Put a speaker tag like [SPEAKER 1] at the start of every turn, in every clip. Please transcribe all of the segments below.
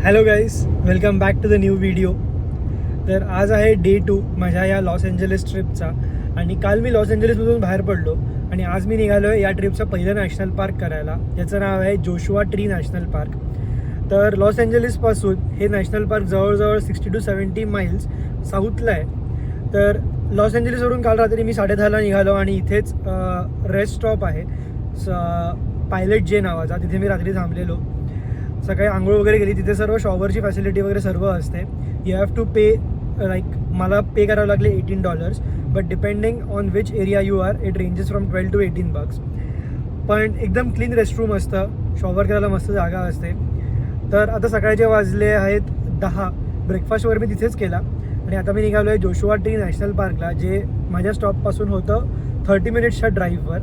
[SPEAKER 1] Hello guys, welcome back to the new video. तर आज आहे डे 2 माझ्या या लॉस एंजलिस ट्रिपचा. आणि काल मी लॉस एंजलिसमधून बाहेर पडलो आणि आज मी निघालो आहे या ट्रिपचं पहिलं नॅशनल पार्क करायला, ज्याचं नाव आहे जोशुआ ट्री नॅशनल पार्क. तर लॉस एंजलिसपासून हे नॅशनल पार्क जवळजवळ 60 to 70 माइल्स साऊथला आहे. तर लॉस एंजलिसवरून काल रात्री मी 10:30ला निघालो आणि इथेच रेस्ट स्टॉप आहे पायलट जे नावाचा, तिथे मी रात्री थांबलेलो. सकाळी आंघोळ वगैरे केली. तिथे सर्व शॉवरची फॅसिलिटी वगैरे सर्व असते. You have to pay like मला पे करावं लागले $18, but depending on which area you are it ranges from $12 to $18. पण एकदम क्लीन रेस्टरूम असतं, शॉवर करायला मस्त जागा असते. तर आता सकाळचे वाजले आहेत 10. ब्रेकफास्ट वगैरे मी तिथेच केला आणि आता मी निघालो आहे जोशुआ ट्री नॅशनल पार्कला, जे माझ्या स्टॉपपासून होतं 30 मिनिट्सच्या ड्राईव्हवर.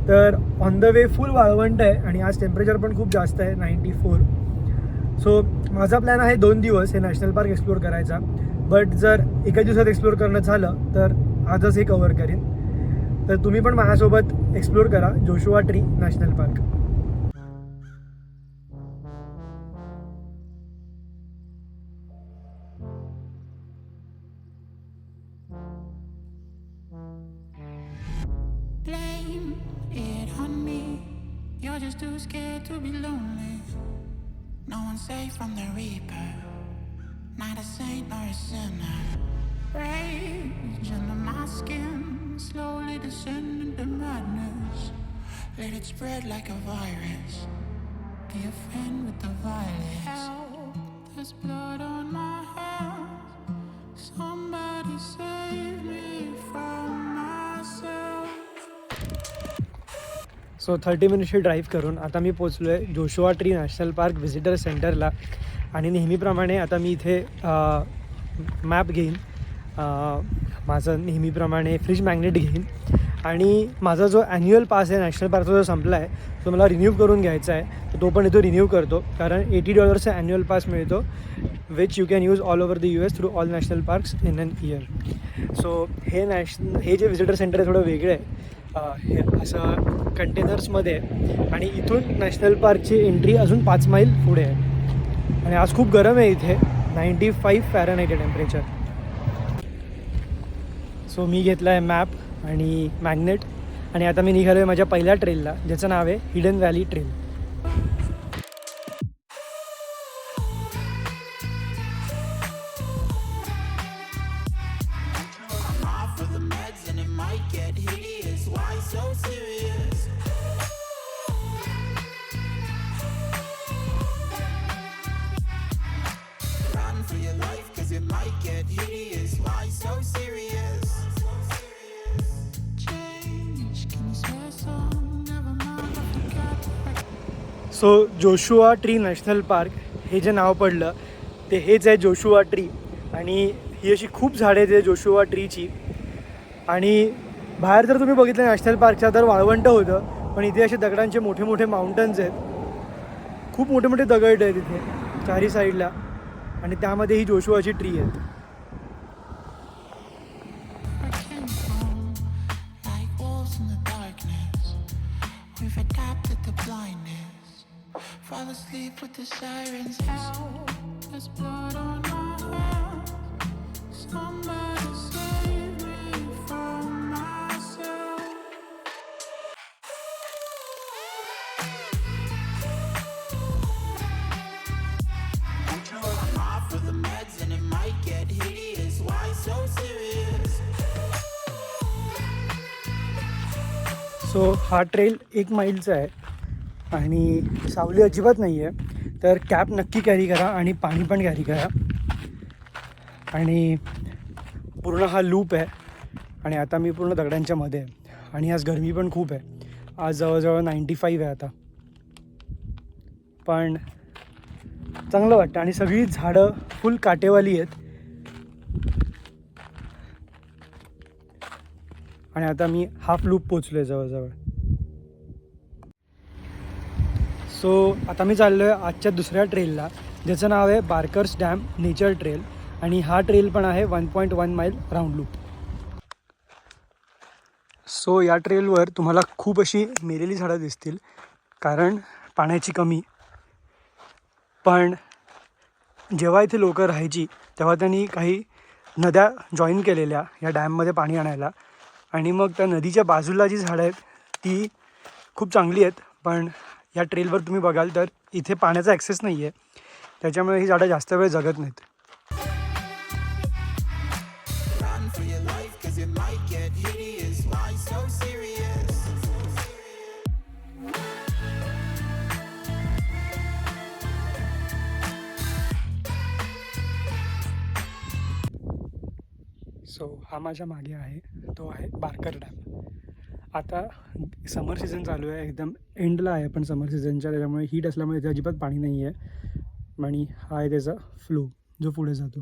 [SPEAKER 1] तर ऑन द वे फुल वाळवंट आहे आणि आज टेम्परेचर पण खूप जास्त आहे, 94. सो माझा प्लॅन आहे 2 दिवस हे नॅशनल पार्क एक्सप्लोर करायचा. बट जर एका दिवसात एक्सप्लोर करणं झालं तर आजच हे कवर करीन. तर तुम्ही पण माझ्यासोबत एक्सप्लोर करा Joshua Tree National park.
[SPEAKER 2] Blame it on me. You're just too scared to be lonely. No one's safe from the reaper. Not a saint nor a sinner. Rage under my skin, slowly descend into madness. Let it spread like a virus. Be a friend with the violence. Help, there's blood on my hands. Somebody save me from myself.
[SPEAKER 1] So 30 मिनिट्सची drive करून आता मी पोचलो आहे Joshua Tree National Park visitor सेंटरला. आणि नेहमीप्रमाणे आता मी इथे मॅप घेईन, माझं नेहमीप्रमाणे फ्रीज मॅग्नेट घेईन. आणि माझा जो ॲन्युअल पास आहे नॅशनल पार्कचा जो संपला आहे तो मला रिन्यू करून घ्यायचा आहे. तर तो पण इथं रिन्यू करतो, कारण $80चा ॲन्युअल पास मिळतो, which you can use all over the US through all national parks in an year. So हे जे व्हिजिटर सेंटर आहे थोडं वेगळं आहे. हे असं कंटेनर्समध्ये आहे आणि इथून नॅशनल पार्कची एंट्री अजून 5 मैल पुढे आहे. आणि आज खूप गरम आहे इथे, 95 फॅरनहाईट आहे टेम्परेचर. सो मी घेतला आहे मॅप आणि मॅग्नेट आणि आता मी निघालो आहे माझ्या पहिल्या ट्रेलला, ज्याचं नाव आहे hidden valley trail.
[SPEAKER 2] I'm off of the meds and it might get hideous. Why so serious? Run for your life cause it might get hideous. Why so serious? Change, can you swear some? Never mind, I forgot.
[SPEAKER 1] So Joshua Tree National park हे जे नाव पडलं ते हेच आहे, Joshua tree. आणि ही अशी खूप झाडे आहेत जोशुआ ट्रीची. आणि बाहेर जर तुम्ही बघितलं नॅशनल पार्कच्या तर वाळवंट होतं, पण इथे असे दगडांचे मोठे मोठे माउंटन्स आहेत. खूप मोठे मोठे दगड आहेत इथे चारी साईडला आणि त्यामध्ये ही जोशुआची ट्री आहेत.
[SPEAKER 2] I came from like wolves in the darkness. We've adapted to blindness. Fall asleep with the sirens out. There's blood on my hands. Somebody save me from myself. I'm off of the meds and it might get hideous. Why so serious?
[SPEAKER 1] So हा trail 1 मैलचा आहे आणि सावली अजिबात नाही आहे. तर cap नक्की carry करा आणि पाणी पण कॅरी करा. आणि पूर्ण हा लूप आहे आणि आता मी पूर्ण दगडांच्या मध्ये आहे. आणि आज गरमी पण खूप आहे, आज जवळजवळ 95 आहे आता. पण चांगलं वाटतं आणि सगळी झाडं फुल काटेवाली आहेत. आणि आता मी हाफ लूप पोचलो आहे जवळजवळ. सो आता मी चाललो आहे आजच्या दुसऱ्या ट्रेलला, ज्याचं नाव आहे बार्कर्स डॅम नेचर ट्रेल. आणि हा ट्रेल पण आहे 1.1 मैल राऊंड लूप. सो या ट्रेलवर तुम्हाला खूप अशी मेलेली झाडं दिसतील, कारण पाण्याची कमी. पण जेव्हा इथे लोक राहायची तेव्हा त्यांनी काही नद्या जॉईन केलेल्या या डॅममध्ये पाणी आणायला. आणि मग त्या नदीच्या बाजूला जी झाडं आहेत ती खूप चांगली आहेत, पण या ट्रेलवर तुम्ही बघाल तर इथे पाण्याचा ॲक्सेस नाही आहे, त्याच्यामुळे ही झाडं जास्त वेळ जगत नाहीत. सो हा माझ्या मागे आहे तो आहे बारकर डॅम. आता समर सीझन चालू आहे, एकदम एंडला आहे पण समर सीझनच्या, त्याच्यामुळे हीट असल्यामुळे इथे अजिबात पाणी नाही आहे. आणि हा आहे त्याचा फ्लो जो पुढे जातो.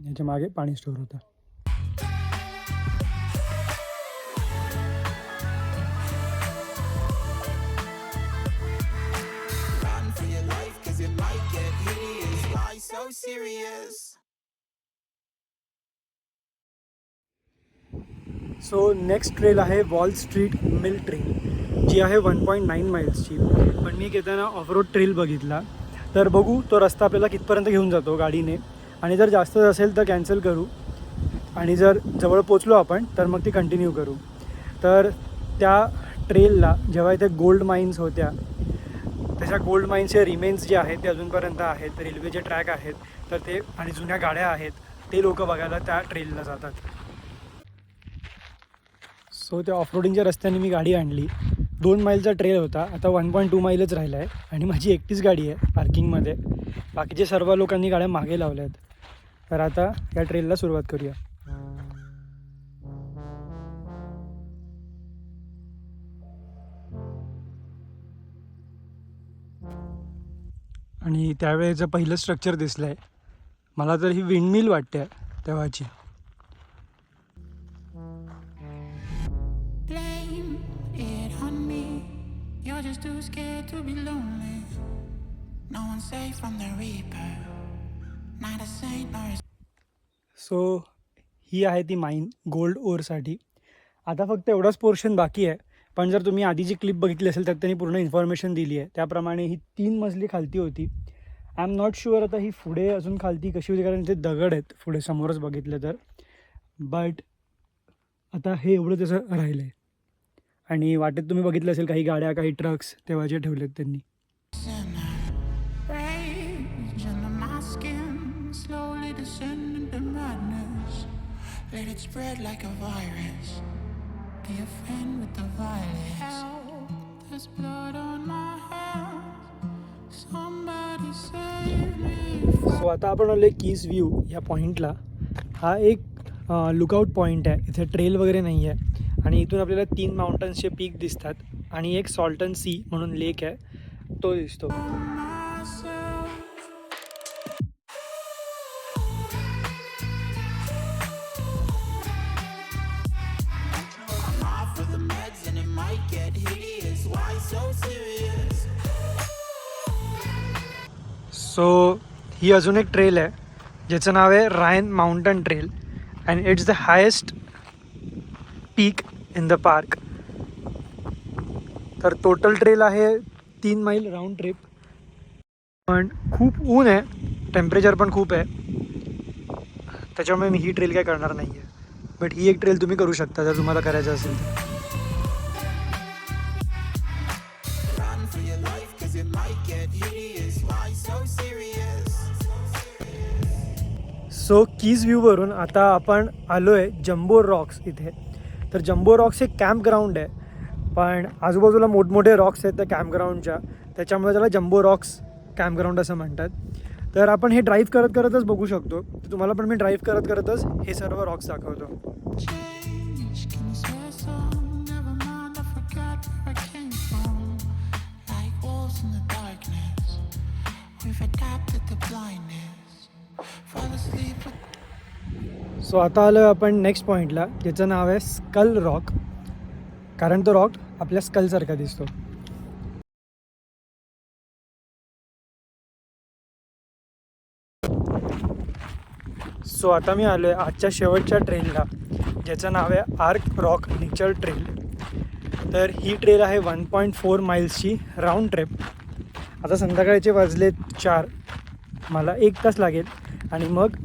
[SPEAKER 1] याच्या मागे पाणी स्टोअर होतं. सो नेक्स्ट ट्रेल आहे वॉल स्ट्रीट मिल ट्रेल, जी आहे 1.9 माइल्सची. पण मी येताना ऑफ रोड ट्रेल बघितला, तर बघू तो रस्ता आपल्याला कितपर्यंत घेऊन जातो गाडीने, आणि जर जास्त असेल तर कॅन्सल करू, आणि जर जवळ पोचलो आपण तर मग ती कंटिन्यू करू. तर त्या ट्रेलला जेव्हा इथे गोल्ड माइन्स होत्या, त्याच्या गोल्ड माइन्सचे रिमेन्स जे आहेत ते अजूनपर्यंत आहेत, रेल्वेचे ट्रॅक आहेत, तर ते आणि जुन्या गाड्या आहेत, ते लोक बघायला त्या ट्रेलला जातात. सो त्या ऑफरोडिंगच्या रस्त्याने मी गाडी आणली. 2 माईलचा ट्रेल होता, आता 1.2 माईलच राहिला आहे, आणि माझी एकटीच गाडी आहे पार्किंगमध्ये. बाकीचे सर्व लोकांनी गाड्या मागे लावल्या आहेत. तर आता या ट्रेलला सुरुवात करूया. आणि त्यावेळेचं पहिलं स्ट्रक्चर दिसलं आहे मला, तर ही विंडमिल वाटते तेव्हाची.
[SPEAKER 2] You're just too scared to be lonely. No one's safe from the reaper. Not a saint nor a...
[SPEAKER 1] so ही आहे ती माईन गोल्ड ओरसाठी. आता फक्त एवढाच पोर्शन बाकी आहे, पण जर तुम्ही आधीची क्लिप बघितली असेल तर त्यांनी पूर्ण इन्फॉर्मेशन दिली आहे. त्याप्रमाणे ही 3 मजली खालती होती. आय एम नॉट शुअर आता ही पुढे अजून खालती कशी होती, कारण इथे दगड आहेत पुढे समोरच बघितलं तर. बट आता हे एवढं त्याचं राहिलं आहे. आणि वाटेत तुम्ही बघितलं असेल काही गाड्या, काही ट्रक्स तेव्हाचे ठेवलेत त्यांनी.
[SPEAKER 2] Rage under my skin, slowly descending to madness. Let it spread like a virus. Be a friend with the violence. Help, there's blood on my hands. Somebody save me.
[SPEAKER 1] So आता आपण आलो keys view या पॉईंटला. हा एक lookout point आहे, इथे trail वगैरे नाही आहे, आणि इथून आपल्याला 3 माउंटन्सचे पीक दिसतात, आणि एक सॉल्टन सी म्हणून लेक आहे तो दिसतो. सो ही अजून एक ट्रेल आहे ज्याचं नाव आहे रायन mountain trail, and it's the highest peak in the park. तर टोटल ट्रेल आहे 3 माईल राऊंड ट्रिप. पण खूप ऊन आहे, टेम्परेचर पण खूप आहे, त्याच्यामुळे मी ही ट्रेल काय करणार नाही आहे. बट ही एक ट्रेल तुम्ही करू शकता जर तुम्हाला करायचं असेल तर. सो कीज व्ह्यूवरून आता आपण आलो आहे जम्बो रॉक्स इथे. तर जम्बो रॉक्स एक कॅम्प ग्राउंड आहे, पण आजूबाजूला मोठमोठे रॉक्स आहेत त्या कॅम्प ग्राउंडच्या, त्याच्यामुळे त्याला जम्बो रॉक्स कॅम्प ग्राउंड असं म्हणतात. तर आपण हे ड्राईव्ह करत करतच बघू शकतो. तर तुम्हाला पण मी ड्राईव्ह करत करतच हे सर्व रॉक्स दाखवतो. सो आता आलो आपण नेक्स्ट पॉईंटला, ज्याचं नाव आहे स्कल रॉक, कारण तो रॉक आपल्या स्कलसारखा दिसतो. सो आता मी आलो आहे आजच्या शेवटच्या ट्रेलला, ज्याचं नाव आहे आर्क रॉक नेचर ट्रेल. तर ही ट्रेल आहे 1.4 माईल्सची राऊंड ट्रिप, आता संध्याकाळचे वाजले 4, मला 1 तास लागेल आणि मग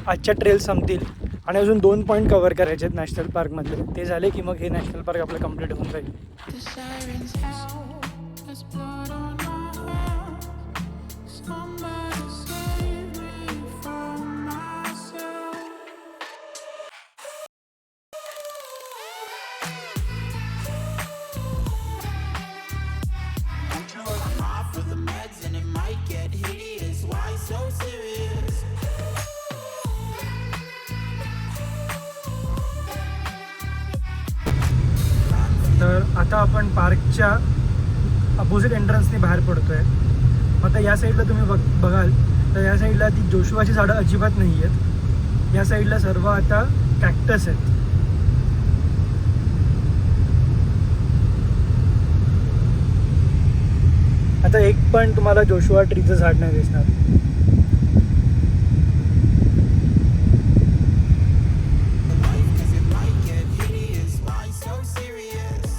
[SPEAKER 1] आजच्या ट्रेल संपतील आणि अजून 2 पॉईंट कवर करायचे आहेत नॅशनल पार्कमधले. ते झाले की मग हे नॅशनल पार्क आपलं कंप्लीट होऊन जाईल.
[SPEAKER 2] The sirens howl, there's blood on my hands. Somebody save me from myself. I'm off with the meds and it might get hideous. Why so serious?
[SPEAKER 1] तर आता आपण पार्कच्या अपोजिट एंट्रन्सने बाहेर पडतो आहे. आता या साईडला तुम्ही बघाल तर या साईडला ती जोशुआची झाडं अजिबात नाही आहेत. या साईडला सर्व आता कॅक्टस आहेत. आता एक पण तुम्हाला जोशुआ ट्रीचं झाड नाही दिसणार.
[SPEAKER 2] Cause it might get hideous. Why so serious?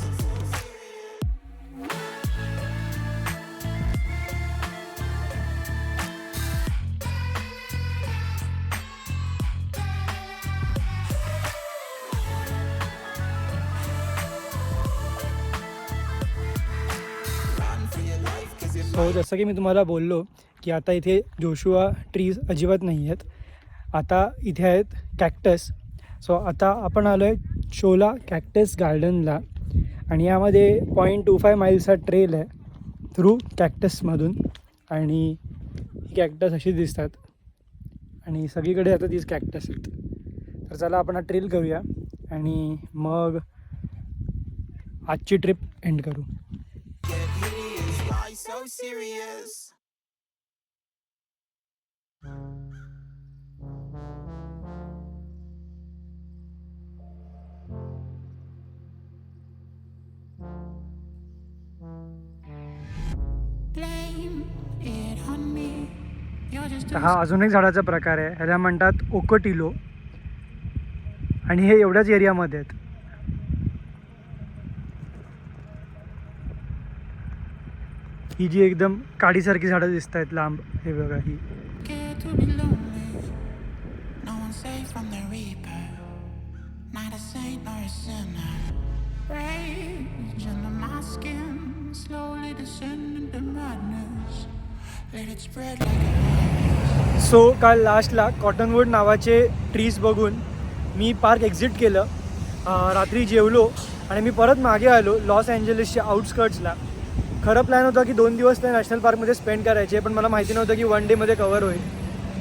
[SPEAKER 2] Run for your life cause it
[SPEAKER 1] हो, जसं की मी तुम्हाला बोललो की आता इथे जोशुआ ट्रीज अजिबात नाही आहेत. आता इथे आहेत कॅक्टस. सो आता आपण आलो आहे शोला कॅक्टस गार्डनला आणि यामध्ये 0.25 माईल्सचा ट्रेल आहे थ्रू कॅक्टसमधून आणि ही कॅक्टस अशी दिसतात आणि सगळीकडे आता तीच कॅक्टस आहेत. तर चला आपण हा ट्रेल करूया आणि मग आजची ट्रिप एंड करू.
[SPEAKER 2] get hideous. Why so serious? Blame it on me. You're just
[SPEAKER 1] तर हा अजून एक झाडाचा प्रकार आहे. ह्याला म्हणतात ओकोटिलो आणि हे एवढ्याच एरियामध्ये आहेत. ही जी एकदम काडीसारखी झाडं दिसत आहेत लांब, हे बघा ही.
[SPEAKER 2] scared to be lonely. No one's safe from the reaper. Not a saint nor a sinner. Rage under my skin, slowly descend into madness. Let it spread like a virus.
[SPEAKER 1] So काल लास्टला कॉटनवूड नावाचे trees बघून मी park exit केलं. रात्री जेवलो आणि मी परत मागे आलो लॉस एंजलिसच्या आउटस्कर्ट्सला. खरं प्लॅन होता की 2 दिवस त्या नॅशनल पार्कमध्ये स्पेंड करायचे, पण मला माहिती नव्हतं की 1 डेमध्ये कवर होईल.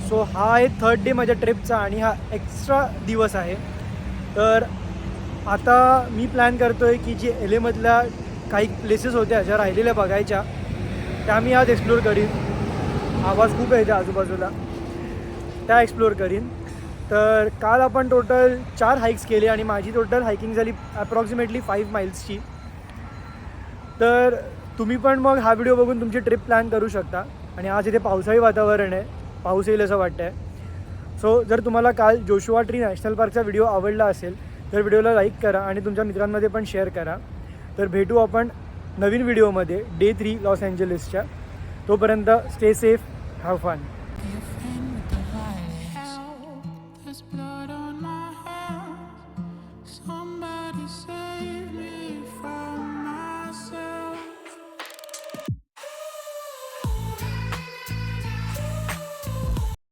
[SPEAKER 1] सो हा आहे 3rd डे माझ्या ट्रिपचा आणि हा एक्स्ट्रा दिवस आहे. तर आता मी प्लॅन करतो आहे की जे LA मधल्या काही प्लेसेस होत्या ज्या राहिलेल्या बघायच्या त्या मी आज एक्सप्लोर करीन. आवाज खूप आहे त्या आजूबाजूला, त्या एक्सप्लोर करीन. तर काल आपण टोटल 4 हाईक्स केले आणि माझी टोटल हायकिंग झाली अप्रॉक्सिमेटली 5 माईल्सची. तर तुम्ही पण मग हा व्हिडिओ बघून तुमची ट्रिप प्लॅन करू शकता. आणि आज इथे पावसाळी वातावरण आहे, पाऊस येईल असं वाटतं आहे. सो जर तुम्हाला काल जोशुआ ट्री नॅशनल पार्कचा व्हिडिओ आवडला असेल तर व्हिडिओला लाईक करा आणि तुमच्या मित्रांमध्ये पण शेअर करा. तर भेटू आपण नवीन व्हिडिओमध्ये डे 3 लॉस एंजलिसच्या. तोपर्यंत स्टे सेफ, हॅव फन.